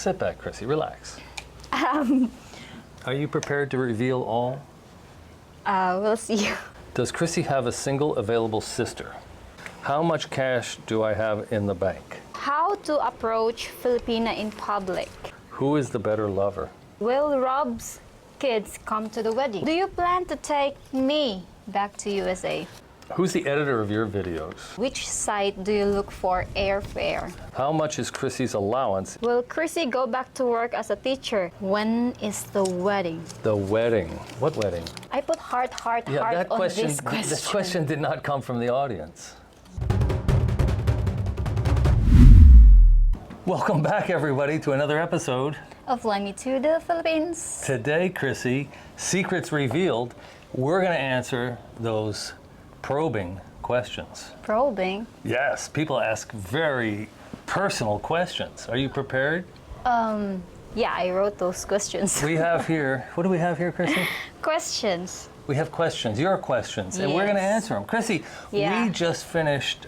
Sit back, Chrissy. Relax. Um, Are you prepared to reveal all? we'll see. Does Chrissy have a single available sister? How much cash do I have in the bank? How to approach Filipina in public? Who is the better lover? Will Rob's kids come to the wedding? Do you plan to take me back to USA? Who's the editor of your videos? Which site do you look for airfare? How much is Chrissy's allowance? Will Chrissy go back to work as a teacher? When is the wedding? The wedding. What wedding? I put heart on that question, this question. This question did not come from the audience. Welcome back, everybody, to another episode Of Fly Me to the Philippines. Today, Chrissy, secrets revealed. We're going to answer those probing questions. Probing? Yes, people ask very personal questions. Are you prepared? Yeah, I wrote those questions. We have here, what do we have here, Chrissy? Questions. We have questions, your questions, and we're going to answer them. Chrissy, we just finished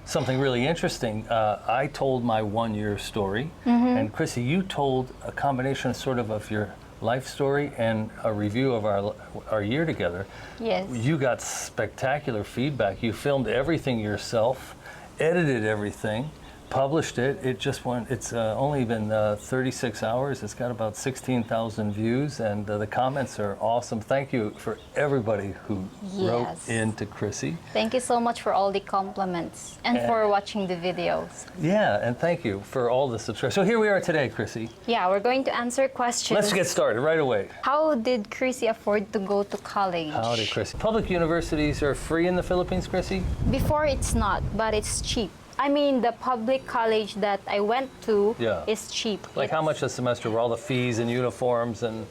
something really interesting. I told my one-year story, and Chrissy, you told a combination sort of your life story and a review of our year together. Yes. You got spectacular feedback. You filmed everything yourself, edited everything, published it. It just went, it's only been 36 hours. It's got about 16,000 views, and the comments are awesome. Thank you for everybody who wrote into Chrissy. Thank you so much for all the compliments and for watching the videos. Yeah, and thank you for all the subscribers. So here we are today, Chrissy. Yeah, we're going to answer questions. Let's get started right away. How did Chrissy afford to go to college? How did Chrissy? Public universities are free in the Philippines, Chrissy? Before it's not, but it's cheap. I mean, the public college that I went to is cheap. Like how much a semester were all the fees and uniforms and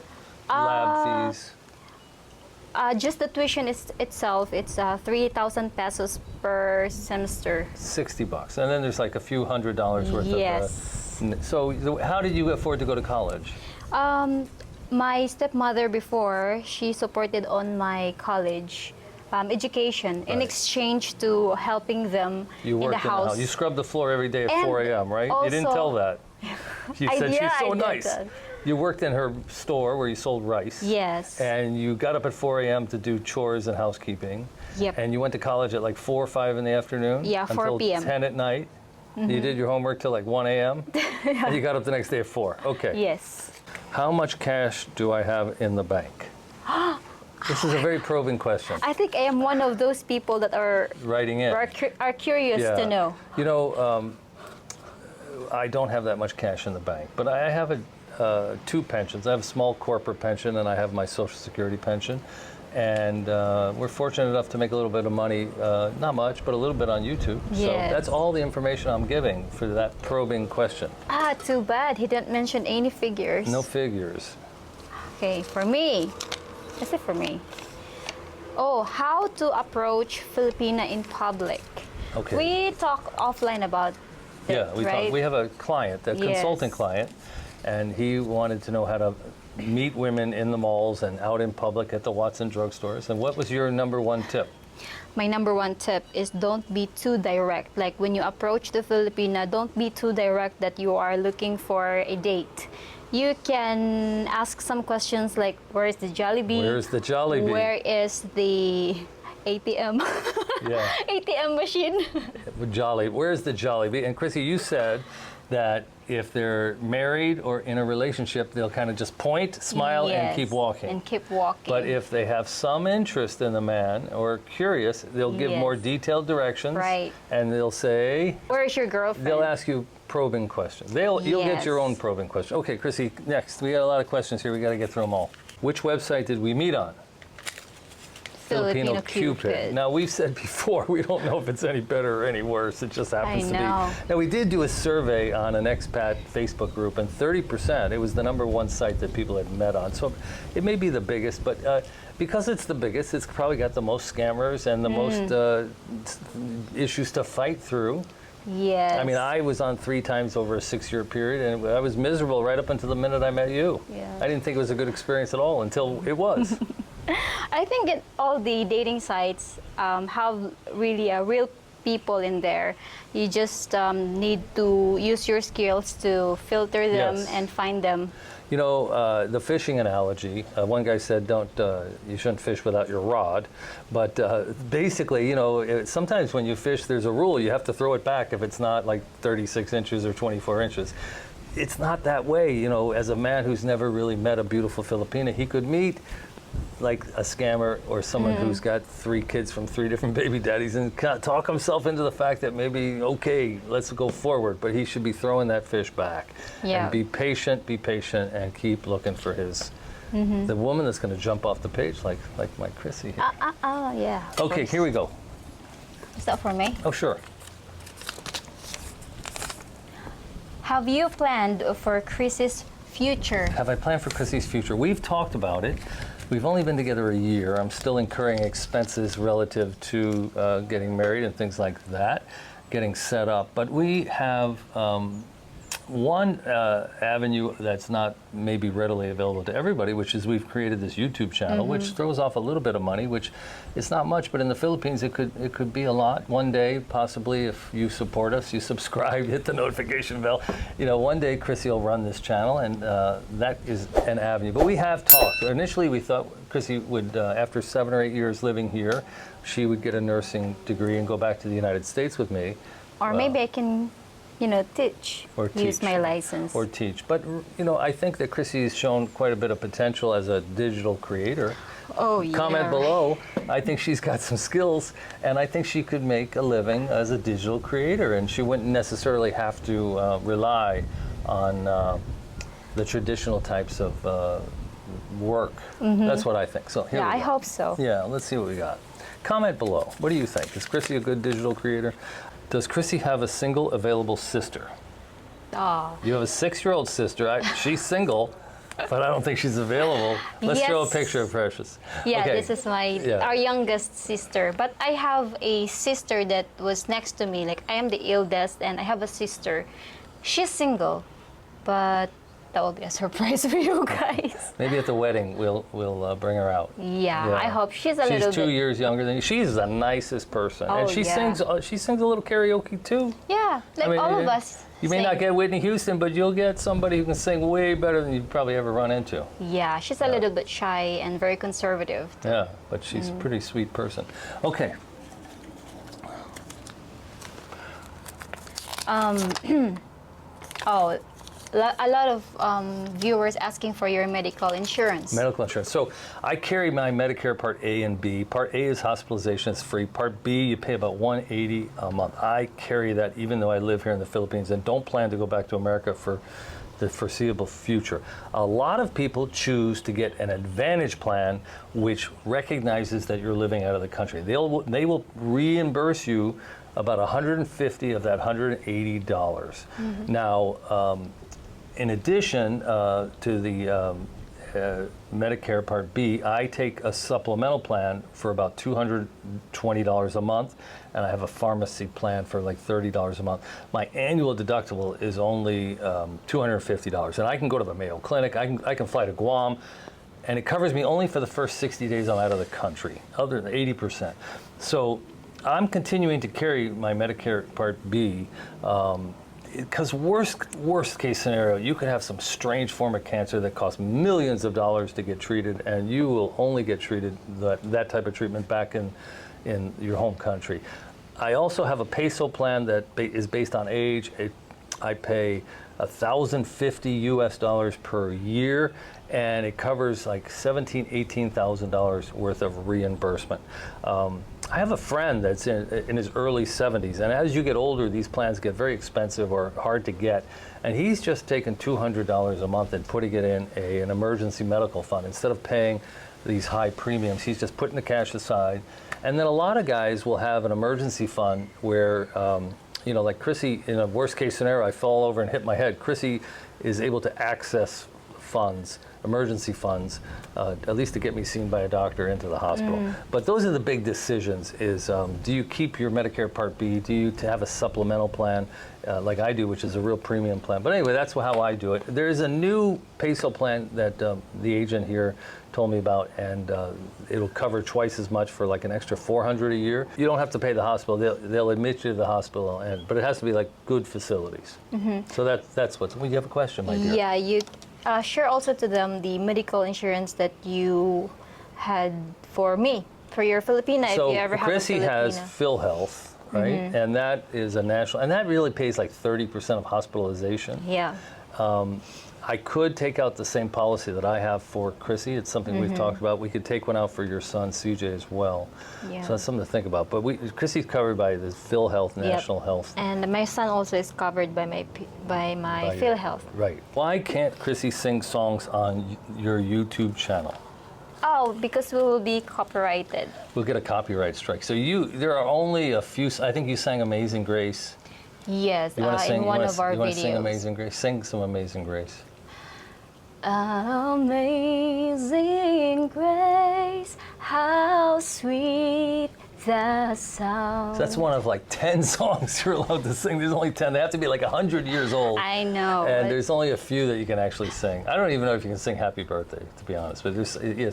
lab fees? Just the tuition itself, it's 3,000 pesos per semester. $60. And then there's like a few $100 worth of... So how did you afford to go to college? My stepmother before, she supported on my college education in exchange to helping them in the house. You scrubbed the floor every day at 4 a.m., right? Also, you didn't tell that. You said she's so nice. That. You worked in her store where you sold rice. Yes. And you got up at 4 a.m. to do chores and housekeeping. Yep. And you went to college at like 4 or 5 in the afternoon? Yeah, 4 p.m. Until 10 at night? You did your homework till like 1 a.m.? And you got up the next day at 4. Okay. Yes. How much cash do I have in the bank? This is a very probing question. I think I am one of those people that are writing in. Are curious to know. You know, I don't have that much cash in the bank, but I have two pensions. I have a small corporate pension, and I have my Social Security pension. And we're fortunate enough to make a little bit of money, not much, but a little bit on YouTube. Yes. So that's all the information I'm giving for that probing question. Too bad he didn't mention any figures. No figures. Okay, for me. Is it for me? Oh, how to approach Filipina in public. Okay. We talk offline about that, right? We have a client, a consulting client, and he wanted to know how to meet women in the malls and out in public at the Watson drugstores. And what was your number one tip? My number one tip is don't be too direct. Like when you approach the Filipina, don't be too direct that you are looking for a date. You can ask some questions like, where is the Jollibee? Where's the Jollibee? Where is the ATM? ATM machine. Where's the Jollibee? And Chrissy, you said that if they're married or in a relationship, they'll kind of just point, smile, and keep walking. And keep walking. But if they have some interest in the man or curious, they'll give more detailed directions. Right. And they'll say, where's your girlfriend? They'll ask you probing questions. You'll get your own probing question. Okay, Chrissy, next. We got a lot of questions here. We got to get through them all. Which website did we meet on? Filipino Cupid. Now, we've said before, we don't know if it's any better or any worse. It just happens to be. Now, we did do a survey on an expat Facebook group, and 30%, it was the number one site that people had met on. So it may be the biggest, but because it's the biggest, it's probably got the most scammers and the most issues to fight through. Yes. I mean, I was on 3 times over a 6-year period, and I was miserable right up until the minute I met you. Yeah. I didn't think it was a good experience at all until it was. I think all the dating sites have really a real people in there. You just need to use your skills to filter them Yes. and find them. You know, the fishing analogy, one guy said, you shouldn't fish without your rod. But basically, you know, sometimes when you fish, there's a rule. You have to throw it back if it's not like 36 inches or 24 inches. It's not that way. You know, as a man who's never really met a beautiful Filipina, he could meet like a scammer or someone who's got 3 kids from 3 different baby daddies and kind of talk himself into the fact that maybe, okay, let's go forward, but he should be throwing that fish back. Yeah. And be patient, and keep looking for his, the woman that's going to jump off the page like my Chrissy here. Yeah. of Okay, course. here we go. Is that for me? Oh, sure. Have you planned for Chris's future? Have I planned for Chrissy's future? We've talked about it. We've only been together a year. I'm still incurring expenses relative to getting married and things like that, getting set up. But we have one avenue that's not maybe readily available to everybody, which is we've created this YouTube channel, which throws off a little bit of money, which is not much, but in the Philippines it could be a lot. One day, possibly, if you support us, you subscribe, hit the notification bell. You know, one day Chrissy will run this channel, and that is an avenue. But we have talked. Initially, we thought Chrissy would, after 7 or 8 years living here, she would get a nursing degree and go back to the United States with me. Or maybe I can, you know, teach. Or Use teach. my license. Or teach. But, you know, I think that Chrissy has shown quite a bit of potential as a digital creator. Oh, yeah. Comment below. I think she's got some skills, and I think she could make a living as a digital creator, and she wouldn't necessarily have to rely on the traditional types of work. That's what I think. So here Yeah, we I go. hope so. Yeah, let's see what we got. Comment below. What do you think? Is Chrissy a good digital creator? Does Chrissy have a single available sister? Oh. You have a 6-year-old sister. She's single, but I don't think she's available. Let's show a Yes. picture of Precious. Yeah, Okay. this is our youngest sister. But I have a sister that was next to me. Like, I am the eldest, and I have a sister. She's single, but that will be a surprise for you guys. Maybe at the wedding we'll bring her out. Yeah, I hope she's a little She's 2 bit. years younger than you. She's the nicest person, Oh, and she yeah. sings. She sings a little karaoke too. Yeah, like I mean, all of us. You may sing. not get Whitney Houston, but you'll get somebody who can sing way better than you'd probably ever run into. Yeah, she's a little bit shy and very conservative. Yeah, but she's a pretty sweet person. Okay. Oh, a lot of viewers asking for your medical insurance. Medical insurance. So I carry my Medicare Part A and B. Part A is hospitalization, it's free. Part B, you pay about $180 a month. I carry that even though I live here in the Philippines and don't plan to go back to America for the foreseeable future. A lot of people choose to get an Advantage plan which recognizes that you're living out of the country. They will reimburse you about $150 of that $180. Now, in addition to the Medicare Part B, I take a supplemental plan for about $220 a month, and I have a pharmacy plan for like $30 a month. My annual deductible is only $250, and I can go to the Mayo Clinic, I can fly to Guam, and it covers me only for the first 60 days I'm out of the country, other than 80%. So I'm continuing to carry my Medicare Part B, because worst case scenario, you could have some strange form of cancer that costs millions of dollars to get treated, and you will only get treated that type of treatment back in your home country. I also have a Peso Plan that is based on age. I pay $1,050 US per year, and it covers like $17,000, $18,000 worth of reimbursement. I have a friend that's in his early 70s, and as you get older, these plans get very expensive or hard to get, and he's just taken $200 a month and putting it in an emergency medical fund. Instead of paying these high premiums, he's just putting the cash aside. And then a lot of guys will have an emergency fund where, you know, like Chrissy, in a worst case scenario, I fall over and hit my head. Chrissy is able to access funds, emergency funds, at least to get me seen by a doctor into the hospital. But those are the big decisions is, do you keep your Medicare Part B? Do you have a supplemental plan like I do, which is a real premium plan? But anyway, that's how I do it. There is a new Peso plan that the agent here told me about, and it'll cover twice as much for like an extra $400 a year. You don't have to pay the hospital; they'll admit you to the hospital, but it has to be like good facilities. So that's what's. Well, you have a question, my dear? Yeah, you share also to them the medical insurance that you had for me, for your Filipina, So if you ever have a Chrissy Filipina. has PhilHealth, right? And that is a national, and that really pays like 30% of hospitalization. Yeah. I could take out the same policy that I have for Chrissy. It's something we've talked about. We could take one out for your son, CJ, as well. Yeah. So that's something to think about. But Chrissy's covered by the PhilHealth, National Health. And my son also is covered by my PhilHealth. Right. Why can't Chrissy sing songs on your YouTube channel? Oh, because we will be copyrighted. We'll get a copyright strike. So there are only a few. I think you sang Amazing Grace. Yes, You want to sing? in one of our you want to sing videos. Amazing Grace? Sing some Amazing Grace. Amazing grace, how sweet the sound. So that's one of like 10 songs you're allowed to sing. There's only 10. They have to be like 100 years old. I know. And there's only a few that you can actually sing. I don't even know if you can sing Happy Birthday, to be honest. But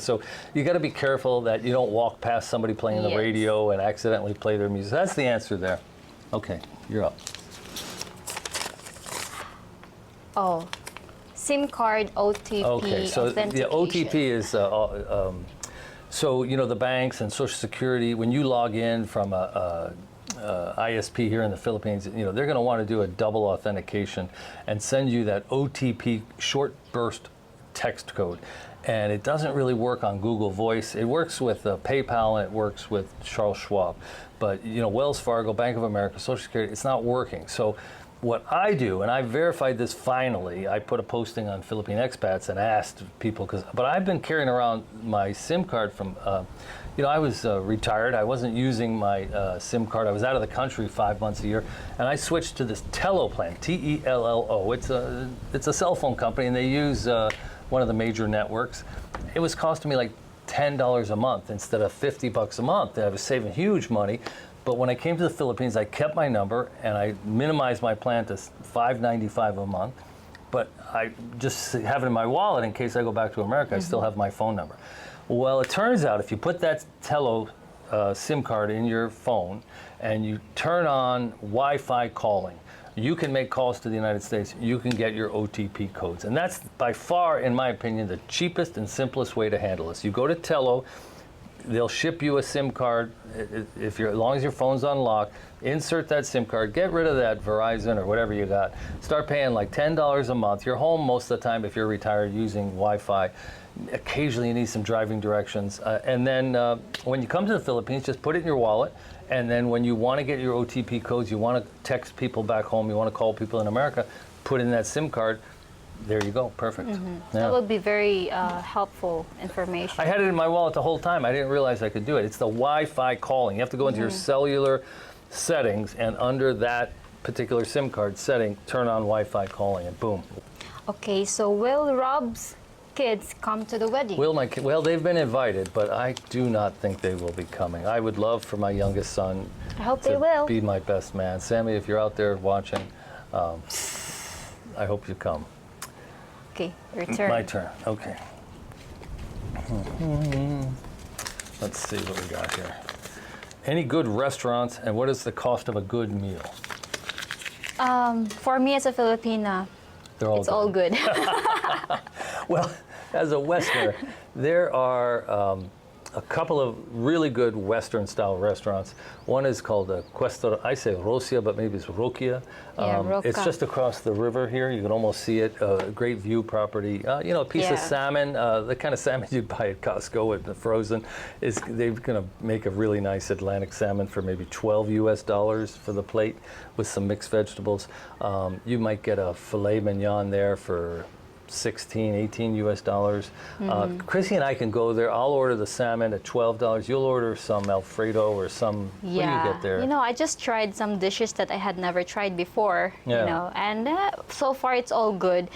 so you got to be careful that you don't walk past somebody playing the radio and accidentally play their music. That's the answer there. Okay, you're up. Oh, SIM card OTP. Okay, so the OTP is, so you know the banks and Social Security, when you log in from a ISP here in the Philippines, you know, they're going to want to do a double authentication and send you that OTP short burst text code. And it doesn't really work on Google Voice. It works with PayPal and it works with Charles Schwab. But you know, Wells Fargo, Bank of America, Social Security, it's not working. So what I do, and I verified this finally, I put a posting on Philippine expats and asked people, but I've been carrying around my SIM card from, you know, I was retired. I wasn't using my SIM card. I was out of the country 5 months a year, and I switched to this Tello plan, T-E-L-L-O. It's a cell phone company, and they use one of the major networks. It was costing me like $10 a month instead of $50 a month. I was saving huge money. But when I came to the Philippines, I kept my number and I minimized my plan to $5.95 a month. But I just have it in my wallet in case I go back to America. I still have my phone number. Well, it turns out if you put that Tello SIM card in your phone and you turn on Wi-Fi calling, you can make calls to the United States. You can get your OTP codes. And that's by far, in my opinion, the cheapest and simplest way to handle this. You go to Tello. They'll ship you a SIM card as long as your phone's unlocked. Insert that SIM card, get rid of that Verizon or whatever you got. Start paying like $10 a month. You're home most of the time if you're retired using Wi-Fi. Occasionally you need some driving directions. And then when you come to the Philippines, just put it in your wallet. And then when you want to get your OTP codes, you want to text people back home, you want to call people in America, put in that SIM card. There you go, perfect. Yeah. That would be very helpful information. I had it in my wallet the whole time. I didn't realize I could do it. It's the Wi-Fi calling. You have to go into your cellular settings, and under that particular SIM card setting, turn on Wi-Fi calling, and boom. Okay, so will Rob's kids come to the wedding? Well, they've been invited, but I do not think they will be coming. I would love for my youngest son I hope they will. be my best man. Sammy, if you're out there watching, I hope you come. Okay, your turn. My turn, okay. Let's see what we got here. Any good restaurants, and what is the cost of a good meal? For me as a Filipina, it's all good. Well, as a Westerner, there are a couple of really good Western-style restaurants. One is called Questor, I say Rosia, but maybe it's Rokia. Roca. It's just across the river here. You can almost see it. Great view property. You know, a piece of salmon, the kind of salmon you'd buy at Costco with the frozen. They're going to make a really nice Atlantic salmon for maybe $12 US for the plate with some mixed vegetables. You might get a filet mignon there for $16, $18 US. Chrissy and I can go there. I'll order the salmon at $12. You'll order some Alfredo or some. What do you get there? You know, I just tried some dishes that I had never tried before. You know, and so far it's all good.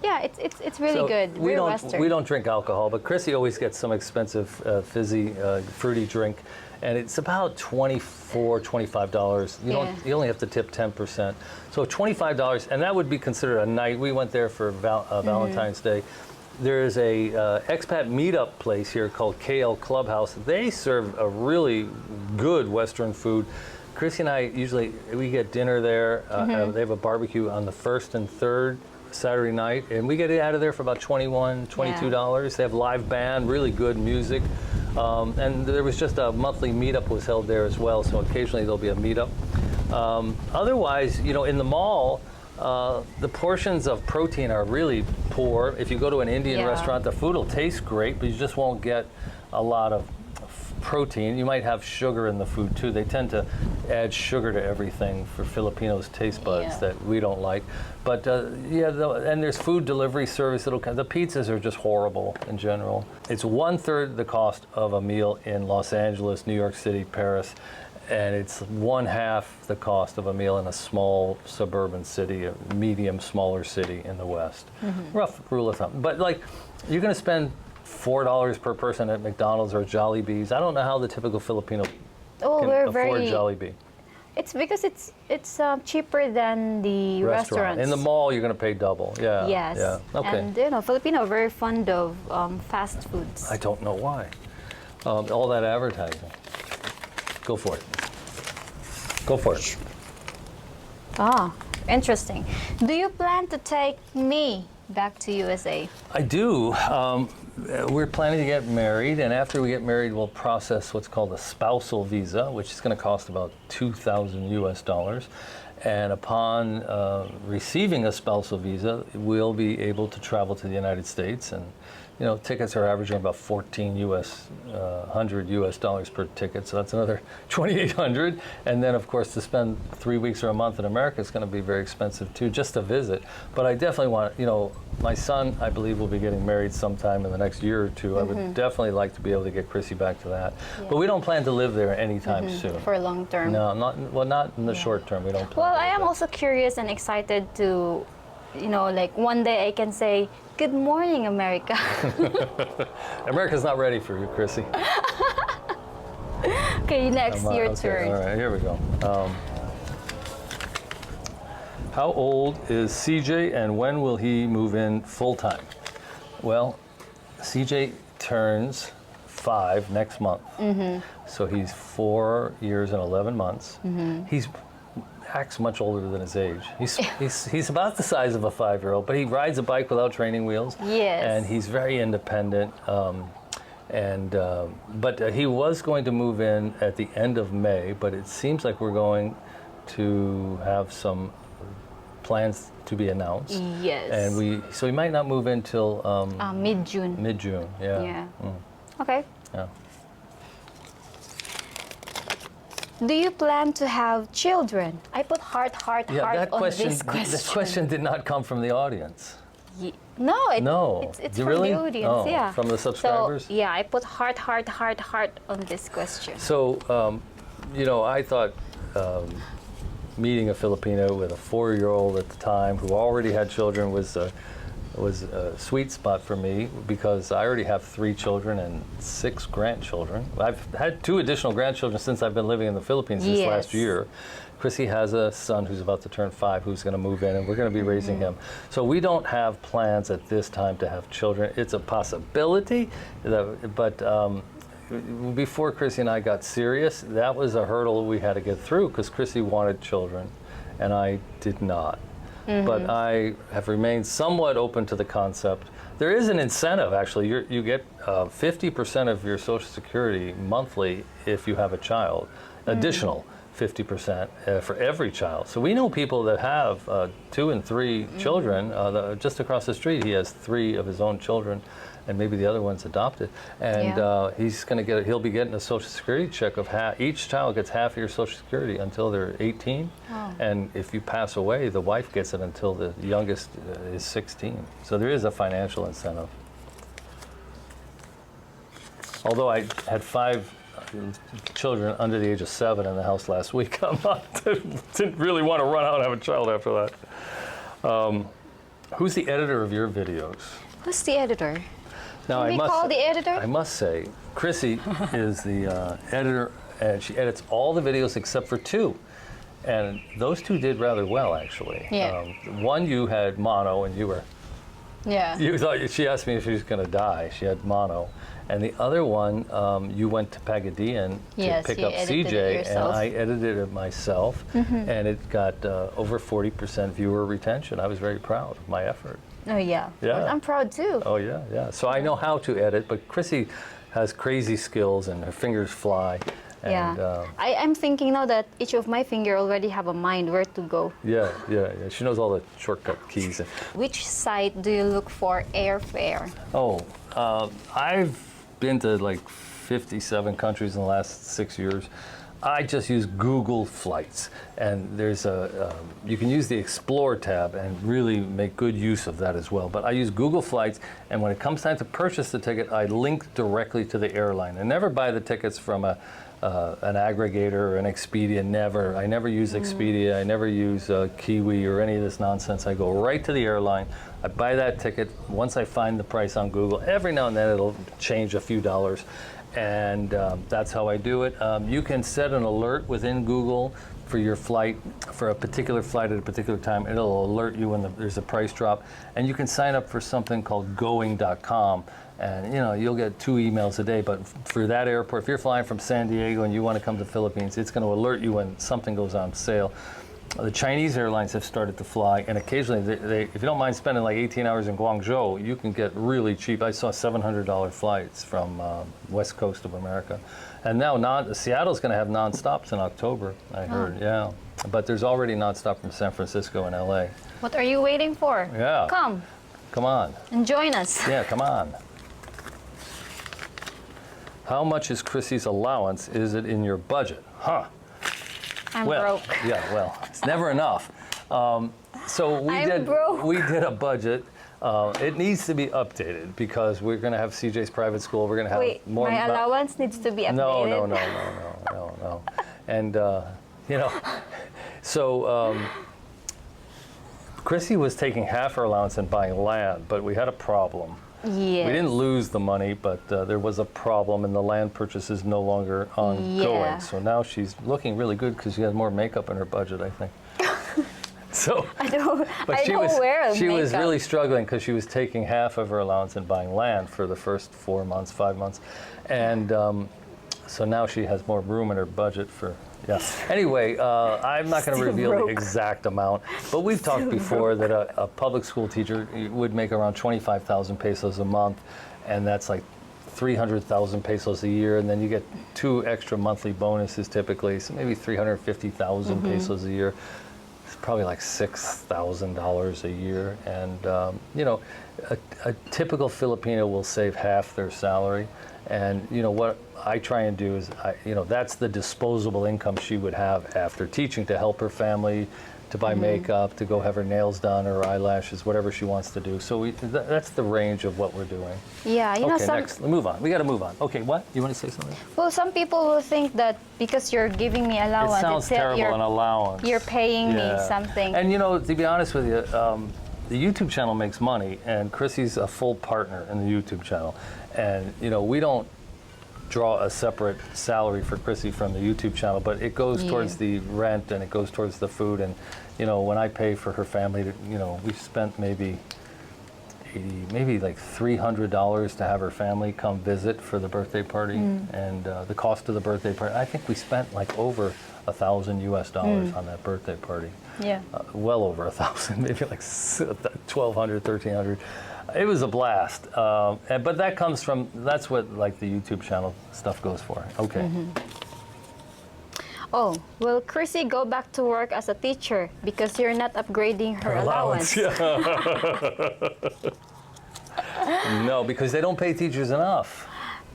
Yeah, it's really So good. We Very don't Western. we don't drink alcohol, but Chrissy always gets some expensive, fizzy, fruity drink, and it's about $24-25. You only have to tip 10%. So $25, and that would be considered a night. We went there for Valentine's Day. There is a expat meetup place here called KL Clubhouse. They serve a really good Western food. Chrissy and I we get dinner there. They have a barbecue on the first and third Saturday night, and we get it out of there for about $22. They have live band, really good music, and there was just a monthly meetup was held there as well. So occasionally there'll be a meetup. Otherwise, in the mall, the portions of protein are really poor. If you go to an Indian restaurant, the food will taste great, but you just won't get a lot of protein. You might have sugar in the food too. They tend to add sugar to everything for Filipinos' taste buds that we don't like. But and there's food delivery service that'll come. The pizzas are just horrible in general. It's 1/3 the cost of a meal in Los Angeles, New York City, Paris, and it's 1/2 the cost of a meal in a small suburban city, a medium, smaller city in the West. Rough rule of thumb. But you're going to spend $4 per person at McDonald's or Jollibee's. I don't know how the typical Filipino can afford Jollibee. It's because it's cheaper than the restaurants. In the mall, you're going to pay double. Yeah. Yes. Yeah. Okay. And Filipino are very fond of fast foods. I don't know why. All that advertising. Go for it. Go for it. Ah, interesting. Do you plan to take me back to USA? I do. We're planning to get married, and after we get married, we'll process what's called a spousal visa, which is going to cost about $2,000 US. And upon receiving a spousal visa, we'll be able to travel to the United States. And tickets are averaging about $1,400 US per ticket, so that's another $2,800. And then, of course, to spend 3 weeks or a month in America is going to be very expensive too, just to visit. But I definitely want, my son, I believe, will be getting married sometime in the next year or two. I would definitely like to be able to get Chrissy back to that. Yeah. But we don't plan to live there anytime soon. For long term? No, not in the short term. We don't plan. Well, I am also curious and excited to, one day I can say, "Good morning, America." America's not ready for you, Chrissy. Okay, next, your turn. All right, here we go. How old is CJ, and when will he move in full time? Well, CJ turns 5 next month. So he's 4 years and 11 months. He's acts much older than his age. He's about the size of a 5-year-old, but he rides a bike without training wheels. Yes. And he's very independent. But he was going to move in at the end of May, but it seems like we're going to have some plans to be announced. Yes. And so we might not move in till mid-June. Mid-June, yeah. Yeah. Okay. Yeah. Do you plan to have children? I put heart on this question. This question did not come from the audience. No, No. it's You from really? the audience. Oh, Yeah. from the subscribers? So, I put heart on this question. So, I thought meeting a Filipino with a 4-year-old at the time who already had children was a sweet spot for me, because I already have 3 children and 6 grandchildren. I've had 2 additional grandchildren since I've been living in the Philippines this last year. Chrissy has a son who's about to turn 5 who's going to move in, and we're going to be raising him. So we don't have plans at this time to have children. It's a possibility, but before Chrissy and I got serious, that was a hurdle we had to get through, because Chrissy wanted children and I did not. But I have remained somewhat open to the concept. There is an incentive, actually. You get 50% of your Social Security monthly if you have a child, additional 50% for every child. So we know people that have 2 and 3 children. Just across the street, he has 3 of his own children, and maybe the other one's adopted. And he'll be getting a Social Security check of each child gets half of your Social Security until they're 18. Oh. And if you pass away, the wife gets it until the youngest is 16. So there is a financial incentive. Although I had 5 children under the age of 7 in the house last week, I didn't really want to run out and have a child after that. Who's the editor of your videos? Who's the editor? Now, Can we call the editor? I must say, Chrissy is the editor, and she edits all the videos except for 2. And those 2 did rather well, actually. Yeah. One, you had mono, and you were... Yeah. You thought, she asked me if she was going to die. She had mono. And the other one, you went to Pagadian to pick up CJ, and I edited it myself, and it got over 40% viewer retention. I was very proud of my effort. Oh, yeah. Yeah. I'm proud, too. Oh, yeah, yeah. So I know how to edit, but Chrissy has crazy skills, and her fingers fly. And, I'm thinking now that each of my finger already have a mind where to go. Yeah, yeah, yeah. She knows all the shortcut keys. Which site do you look for airfare? Oh, I've been to like 57 countries in the last 6 years. I just use Google Flights, and there's you can use the Explore tab and really make good use of that as well. But I use Google Flights, and when it comes time to purchase the ticket, I link directly to the airline. I never buy the tickets from an aggregator or an Expedia. Never. I never use Expedia. I never use Kiwi or any of this nonsense. I go right to the airline. I buy that ticket. Once I find the price on Google, every now and then it'll change a few dollars. And that's how I do it. You can set an alert within Google for your flight, for a particular flight at a particular time. It'll alert you when there's a price drop. And you can sign up for something called going.com. And you'll get 2 emails a day, but for that airport, if you're flying from San Diego and you want to come to the Philippines, it's going to alert you when something goes on sale. The Chinese airlines have started to fly, and occasionally, if you don't mind spending like 18 hours in Guangzhou, you can get really cheap. I saw $700 flights from west coast of America. And now Seattle's going to have nonstops in October, I heard, yeah. But there's already nonstop from San Francisco and LA. What are you waiting for? Yeah. Come on. And join us. Yeah, come on. How much is Chrissy's allowance? Is it in your budget? Huh. I'm broke. Yeah, well, it's never enough. So we did a budget. It needs to be updated because we're going to have CJ's private school. We're going to have more. My allowance needs to be updated. No. And so Chrissy was taking half her allowance and buying land, but we had a problem. Yes. We didn't lose the money, but there was a problem, and the land purchase is no longer ongoing. Yeah. So now she's looking really good because she has more makeup in her budget, I think. So, she was really struggling because she was taking half of her allowance and buying land for the first 4 months, 5 months, and so now she has more room in her budget for. Yeah. Anyway, I'm not going to reveal the exact amount, but we've talked before that a public school teacher would make around 25,000 pesos a month, and that's like 300,000 pesos a year, and then you get 2 extra monthly bonuses typically, so maybe 350,000 pesos a year. It's probably like $6,000 a year, and a typical Filipino will save half their salary, and what I try and do is, that's the disposable income she would have after teaching to help her family, to buy makeup, to go have her nails done or eyelashes, whatever she wants to do. So that's the range of what we're doing. Yeah, next, move on. We got to move on. Okay, what? You want to say something? Well, some people will think that because you're giving me allowance, it sounds terrible, an allowance. You're paying me something. And to be honest with you, the YouTube channel makes money, and Chrissy's a full partner in the YouTube channel. And we don't draw a separate salary for Chrissy from the YouTube channel, but it goes towards the rent and it goes towards the food. And when I pay for her family, we spent maybe like $300 to have her family come visit for the birthday party, and the cost of the birthday party. I think we spent like over $1,000 US on that birthday party. Yeah, well over 1,000, maybe like 1,200, 1,300. It was a blast, but that's what like the YouTube channel stuff goes for. Okay. Oh, will Chrissy go back to work as a teacher because you're not upgrading her allowance? Yeah. No, because they don't pay teachers enough.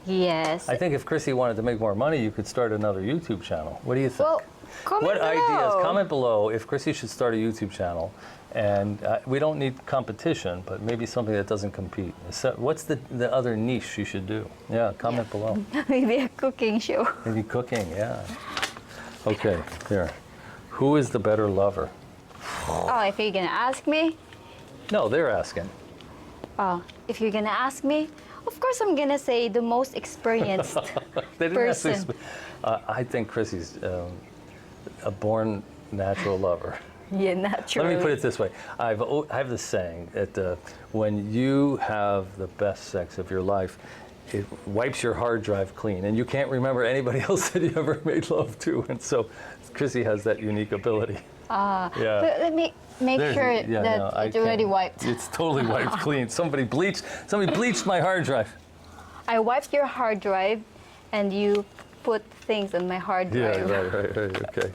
Yes. I think if Chrissy wanted to make more money, you could start another YouTube channel. What do you think? Well, comment below. Ideas? Comment below if Chrissy should start a YouTube channel. And we don't need competition, but maybe something that doesn't compete. So what's the other niche she should do? Yeah, comment below. Maybe a cooking show. Maybe cooking, yeah. Okay, there. Who is the better lover? Oh, if you're gonna ask me? No, they're asking. Oh, if you're gonna ask me, of course I'm gonna say the most experienced They didn't person. ask me. I think Chrissy's a born natural lover. Yeah, naturally. Let me put it this way. I have this saying that when you have the best sex of your life, it wipes your hard drive clean, and you can't remember anybody else that you ever made love to. And so Chrissy has that unique ability. Yeah. Let me make sure that it's already wiped. It's totally wiped clean. Somebody bleached my hard drive. I wiped your hard drive, and you put things on my hard drive. Yeah, right. Okay.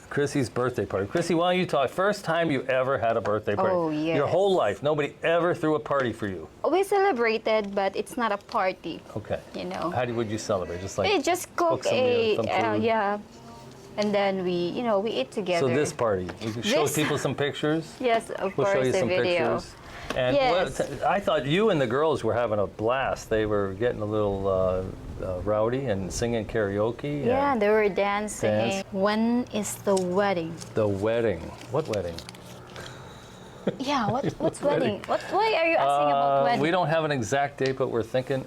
Chrissy's birthday party. Chrissy, why don't you talk? First time you ever had a birthday party. Oh, yes. Your whole life, nobody ever threw a party for you. We celebrated, but it's not a party. Okay. You know. How would you celebrate? Just like We just cook some food? yeah, and then we eat together. So this party, we can show This- people some pictures. Yes, of We'll course, show you the some video. pictures. And Yes. I thought you and the girls were having a blast. They were getting a little rowdy and singing karaoke. Yeah, and they were dancing. Dance. When is the wedding? the wedding. What wedding? Yeah, what's wedding? Why are you asking about wedding? We don't have an exact date, but we're thinking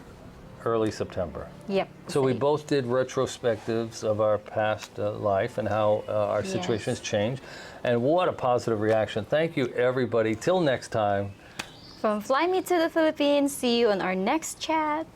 early September. Yep. So we both did retrospectives of our past life and how our situation has changed. And what a positive reaction. Thank you, everybody. Till next time. From Fly Me to the Philippines, see you on our next chat.